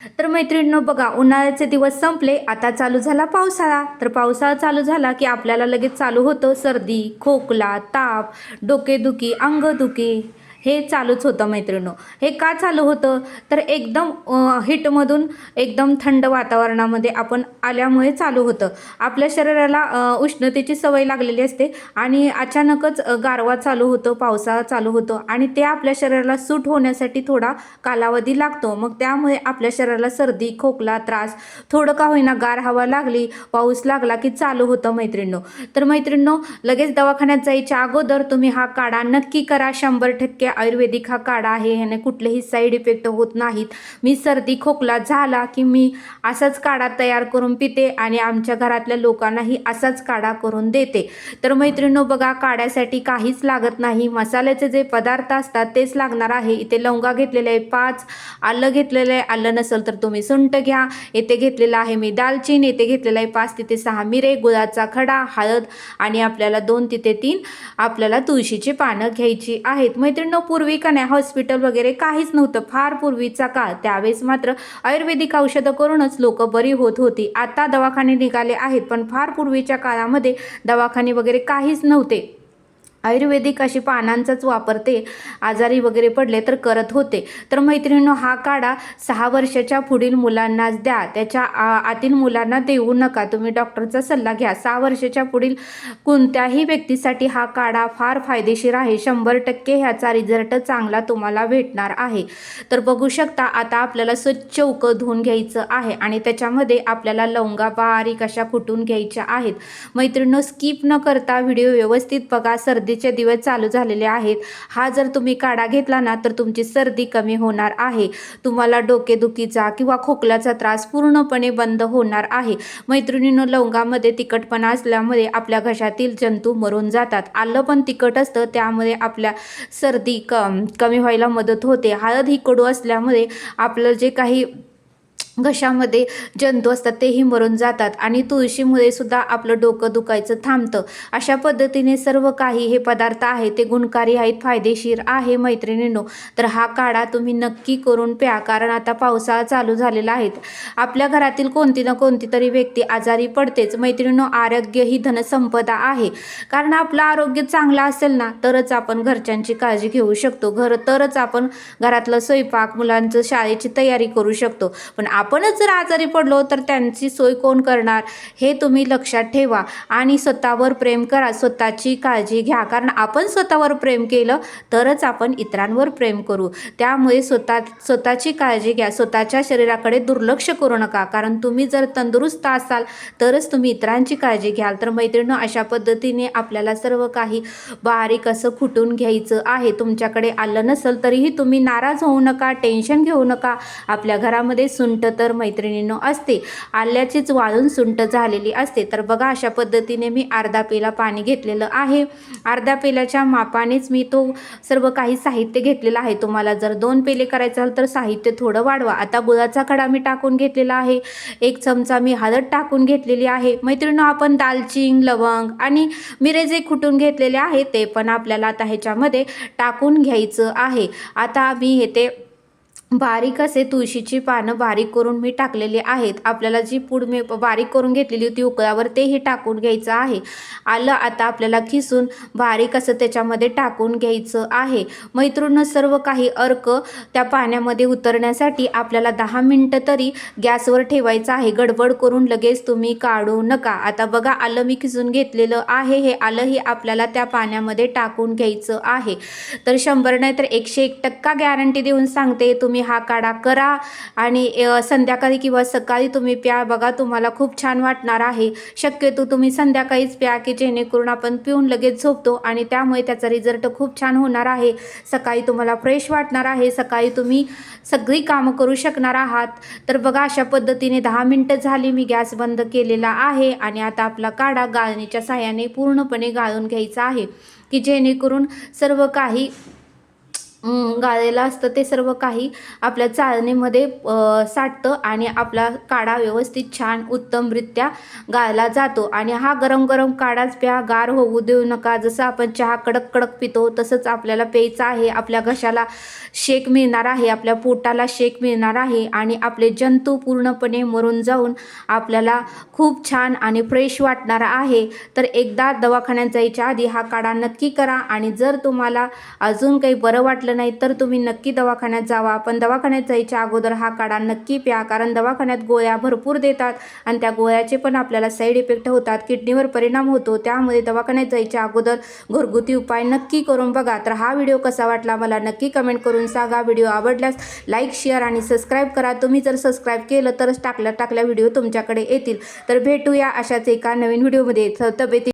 तर मैत्रिणींनो बघा, उन्हाळ्याचे दिवस संपले, आता चालू झाला पावसाळा. तर पावसाळा चालू झाला की आपल्याला लगेच चालू होतं सर्दी, खोकला, ताप, डोकेदुखी, अंगदुखी. हे चालूच होतं मैत्रिणींनो. हे का चालू होतं? तर एकदम हीटमधून एकदम थंड वातावरणामध्ये आपण आल्यामुळे चालू होतं. आपल्या शरीराला उष्णतेची सवय लागलेली असते आणि अचानकच गारवा चालू होतो, पावसाळा चालू होतो आणि ते आपल्या शरीराला सूट होण्यासाठी थोडा कालावधी लागतो. मग त्यामुळे आपल्या शरीराला सर्दी, खोकला, त्रास, थोडं का होईना गार हवा लागली, पाऊस लागला की चालू होतं मैत्रिणींनो. तर मैत्रिणींनो, लगेच दवाखान्यात जायच्या अगोदर तुम्ही हा काढा नक्की करा. 100% आयुर्वेदिक हा काढा आहे. ह्याने कुठलेही साईड इफेक्ट होत नाहीत. मी सर्दी, खोकला झाला की मी असाच काढा तयार करून पिते आणि आमच्या घरातल्या लोकांनाही असाच काढा करून देते. तर मैत्रिणींनो बघा, काढ्यासाठी काहीच लागत नाही. मसाल्याचे जे पदार्थ असतात तेच लागणार आहे. इथे लवंगा घेतलेले आहे 5, आलं घेतलेलं आहे, आलं नसेल तर तुम्ही सुंठ घ्या. येथे घेतलेलं आहे मी दालचीन, येथे घेतलेलं आहे 5 ते 6 मिरे, गुळाचा खडा, हळद आणि आपल्याला 2 ते 3 आपल्याला तुळशीची पानं घ्यायची आहेत. मैत्रिणींनो, पूर्वी का नाही हॉस्पिटल वगैरे काहीच नव्हतं. फार पूर्वीचा काळ, त्यावेळेस मात्र आयुर्वेदिक औषधं करूनच लोक बरी होत होती. आता दवाखाने निघाले आहेत, पण फार पूर्वीच्या काळामध्ये दवाखाने वगैरे काहीच नव्हते. आयुर्वेदिक अशी पानांचाच वापर ते आजारी वगैरे पडले तर करत होते. तर मैत्रिणींनो, हा काढा 6 वर्षाच्या पुढील मुलांनाच द्या. त्याच्या आतील मुलांना देऊ नका. तुम्ही डॉक्टरचा सल्ला घ्या. 6 वर्षाच्या पुढील कोणत्याही व्यक्तीसाठी हा काढा फार फायदेशीर आहे. 100% ह्याचा रिझल्ट चांगला तुम्हाला भेटणार आहे. तर बघू शकता, आता आपल्याला स्वच्छ उकळ धुवून घ्यायचं आहे आणि त्याच्यामध्ये आपल्याला लवंगा बारीक अशा कुटून घ्यायच्या आहेत. मैत्रिणींनो, स्किप न करता व्हिडिओ व्यवस्थित बघा. सर्दीचे दिवस चालू झालेले आहेत. हा जर तुम्ही काढा घेतला ना तर तुमची सर्दी कमी होणार आहे. तुम्हाला डोकेदुखीचा किंवा खोकल्याचा त्रास पूर्णपणे बंद होणार आहे. मैत्रिणींनो, लवंगामध्ये तिखटपणा असल्यामुळे आपल्या घशातील जंतू मरून जातात. आलं पण तिखट असतं, त्यामुळे आपल्या सर्दी कमी व्हायला मदत होते. हळद ही कडू असल्यामुळे आपलं जे काही घशामध्ये जंतू असतात तेही मरून जातात आणि तुळशीमुळे सुद्धा आपलं डोकं दुखायचं थांबतं. अशा पद्धतीने सर्व काही हे पदार्थ आहे ते गुणकारी आहेत, फायदेशीर आहे मैत्रिणींनो. तर हा काढा तुम्ही नक्की करून प्या, कारण आता पावसाळा चालू झालेला आहे. आपल्या घरातील कोणती ना कोणती तरी व्यक्ती आजारी पडतेच. मैत्रिणींनो, आरोग्य ही धनसंपदा आहे. कारण आपलं आरोग्य चांगलं असेल ना तरच आपण घरच्यांची काळजी घेऊ शकतो. तरच आपण घरातलं स्वयंपाक, मुलांचं शाळेची तयारी करू शकतो. पण आपणच जर आजारी पडलो तर त्यांची सोय कोण करणार? हे तुम्ही लक्षात ठेवा आणि स्वतःवर प्रेम करा, स्वतःची काळजी घ्या. कारण आपण स्वतःवर प्रेम केलं तरच आपण इतरांवर प्रेम करू. त्यामुळे स्वतःची काळजी घ्या. स्वतःच्या शरीराकडे दुर्लक्ष करू नका, कारण तुम्ही जर तंदुरुस्त असाल तरच तुम्ही इतरांची काळजी घ्याल. तर मैत्रिणींनो, अशा पद्धतीने आपल्याला सर्व काही बारीक असं कुटून घ्यायचं आहे. तुमच्याकडे आलं नसेल तरीही तुम्ही नाराज होऊ नका, टेन्शन घेऊ नका. आपल्या घरामध्ये सुंठ तर मैत्रिणींनो असते, आल्याचीच वाळून सुंठ झालेली असते. तर बघा, अशा पद्धतीने मी अर्धा पेला पाणी घेतलेलं आहे. अर्ध्या पेल्याच्या मापानेच मी तो सर्व काही साहित्य घेतलेलं आहे. तुम्हाला जर 2 पेले करायचं असेल तर साहित्य थोडं वाढवा. आता गुळाचा खडा मी टाकून घेतलेला आहे. 1 चमचा मी हळद टाकून घेतलेली आहे. मैत्रिणींनो, आपण दालचीन, लवंग आणि मिरे जे कुटून घेतलेले आहे ते पण आपल्याला आता ह्याच्यामध्ये टाकून घ्यायचं आहे. आता मी हे ते बारीक असे तुळशीची पानं बारीक करून मी टाकलेली आहेत. आपल्याला जी पूड मी बारीक करून घेतलेली होती उकळावर तेही टाकून घ्यायचं आहे. आलं आता आपल्याला किसून बारीक असं त्याच्यामध्ये टाकून घ्यायचं आहे. मैत्रिणींनो, सर्व काही अर्क त्या पाण्यामध्ये उतरण्यासाठी आपल्याला 10 मिनिटं तरी गॅसवर ठेवायचं आहे. गडबड करून लगेच तुम्ही काढू नका. आता बघा, आलं मी किसून घेतलेलं आहे. हे आलंही आपल्याला त्या पाण्यामध्ये टाकून घ्यायचं आहे. तर 100 नाही तर 101% गॅरंटी देऊन सांगते, तुम्ही हा काढा करा आणि संध्याकाळी किंवा सकाळी तुम्ही प्या. बघा, तुम्हाला खूप छान वाटणार आहे. शक्यतो तुम्ही संध्याकाळीच प्या, की जेणेकरून आपण पिऊन लगेच झोपतो आणि त्यामुळे त्याचा रिझल्ट खूप छान होणार आहे. सकाळी तुम्हाला फ्रेश वाटणार आहे. सकाळी तुम्ही सगळी कामं करू शकणार आहात. तर बघा, अशा पद्धतीने 10 मिनिटं झाली, मी गॅस बंद केलेला आहे आणि आता आपला काढा गाळणीच्या साहाय्याने पूर्णपणे गाळून घ्यायचा आहे, की जेणेकरून सर्व काही गाळलेलं असतं ते सर्व काही आपल्या चाळणीमध्ये साठतं आणि आपला काढा व्यवस्थित छान उत्तमरित्या गाळला जातो. आणि हा गरम गरम काढाच प्या, गार होऊ देऊ नका. जसं आपण चहा कडक कडक पितो तसंच आपल्याला प्यायचं आहे. आपल्या घशाला शेक मिळणार आहे, आपल्या पोटाला शेक मिळणार आहे आणि आपले जंतू पूर्णपणे मरून जाऊन आपल्याला खूप छान आणि फ्रेश वाटणार आहे. तर एकदा दवाखान्यात जायच्या आधी हा काढा नक्की करा. आणि जर तुम्हाला अजून काही बरं वाटलं नाही तर तुम्ही नक्की दवाखान्यात जावा, पण दवाखान्यात जायच्या अगोदर हा काढा नक्की प्या. कारण दवाखान्यात गोळ्या भरपूर देतात आणि त्या गोळ्याचे पण आपल्याला साईड इफेक्ट होतात, किडनीवर परिणाम होतो. त्यामुळे दवाखान्यात जायच्या अगोदर घरगुती उपाय नक्की करून बघा. तर हा व्हिडिओ कसा वाटला मला नक्की कमेंट करून सांगा. व्हिडिओ आवडल्यास लाईक, शेअर आणि सबस्क्राईब करा. तुम्ही जर सबस्क्राईब केलं तरच टाकल्या व्हिडिओ तुमच्याकडे येतील. तर भेटूया अशाच एका नवीन व्हिडिओमध्ये. तब्येती